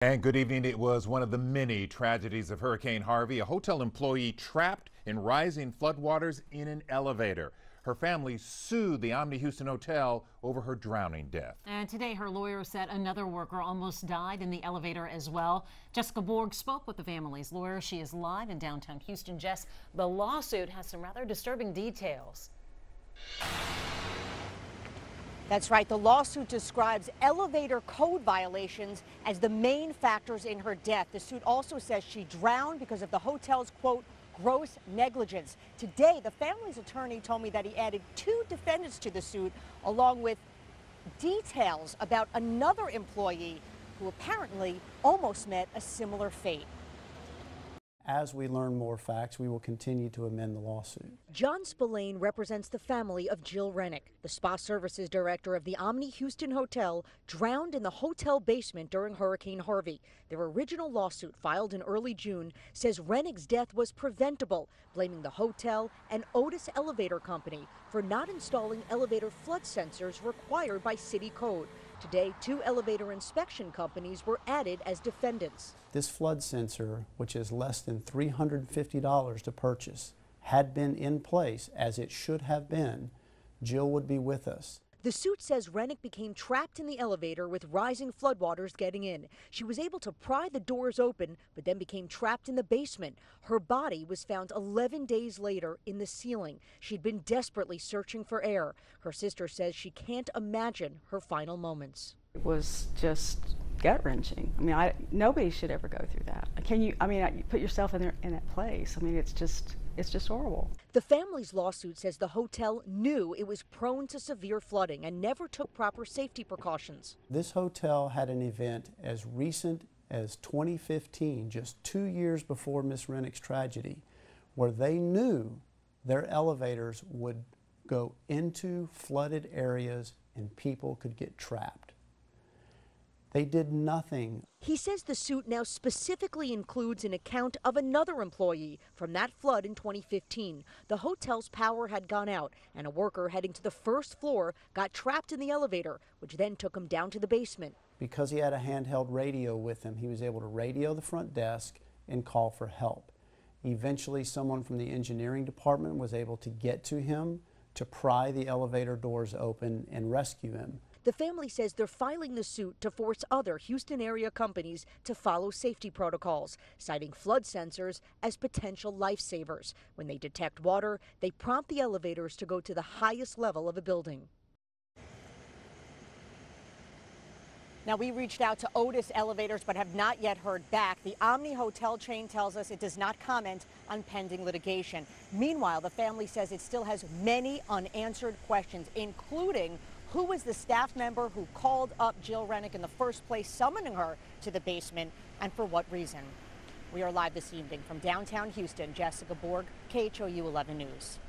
And good evening. It was one of the many tragedies of Hurricane Harvey. A hotel employee trapped in rising floodwaters in an elevator. Her family sued the Omni Houston Hotel over her drowning death. And today her lawyer said another worker almost died in the elevator as well. Jessica Borg spoke with the family's lawyer. She is live in downtown Houston. Jess, the lawsuit has some rather disturbing details. That's right. The lawsuit describes elevator code violations as the main factors in her death. The suit also says she drowned because of the hotel's, quote, gross negligence. Today, the family's attorney told me that he added 2 defendants to the suit, along with details about another employee who apparently almost met a similar fate. As we learn more facts, we will continue to amend the lawsuit. John Spillane represents the family of Jill Rennick. The spa services director of the Omni Houston Hotel drowned in the hotel basement during Hurricane Harvey. Their original lawsuit, filed in early June, says Rennick's death was preventable, blaming the hotel and Otis Elevator Company for not installing elevator flood sensors required by city code. Today, 2 elevator inspection companies were added as defendants. This flood sensor, which is less than $350 to purchase, had been in place as it should have been, Jill would be with us. The suit says Rennick became trapped in the elevator with rising floodwaters getting in. She was able to pry the doors open, but then became trapped in the basement. Her body was found 11 days later in the ceiling. She'd been desperately searching for air. Her sister says she can't imagine her final moments. It was just gut-wrenching. I mean, nobody should ever go through that. Can you? I mean, you put yourself in that place. I mean, it's just horrible. The family's lawsuit says the hotel knew it was prone to severe flooding and never took proper safety precautions. This hotel had an event as recent as 2015, just 2 years before Miss Rennick's tragedy, where they knew their elevators would go into flooded areas and people could get trapped. They did nothing. He says the suit now specifically includes an account of another employee from that flood in 2015. The hotel's power had gone out, and a worker heading to the first floor got trapped in the elevator, which then took him down to the basement. Because he had a handheld radio with him, he was able to radio the front desk and call for help. Eventually, someone from the engineering department was able to get to him to pry the elevator doors open and rescue him. The family says they're filing the suit to force other Houston area companies to follow safety protocols, citing flood sensors as potential lifesavers. When they detect water, they prompt the elevators to go to the highest level of a building. Now, we reached out to Otis Elevators but have not yet heard back. The Omni Hotel chain tells us it does not comment on pending litigation. Meanwhile, the family says it still has many unanswered questions, including who was the staff member who called up Jill Rennick in the first place, summoning her to the basement, and for what reason. We are live this evening from downtown Houston. Jessica Borg, KHOU 11 News.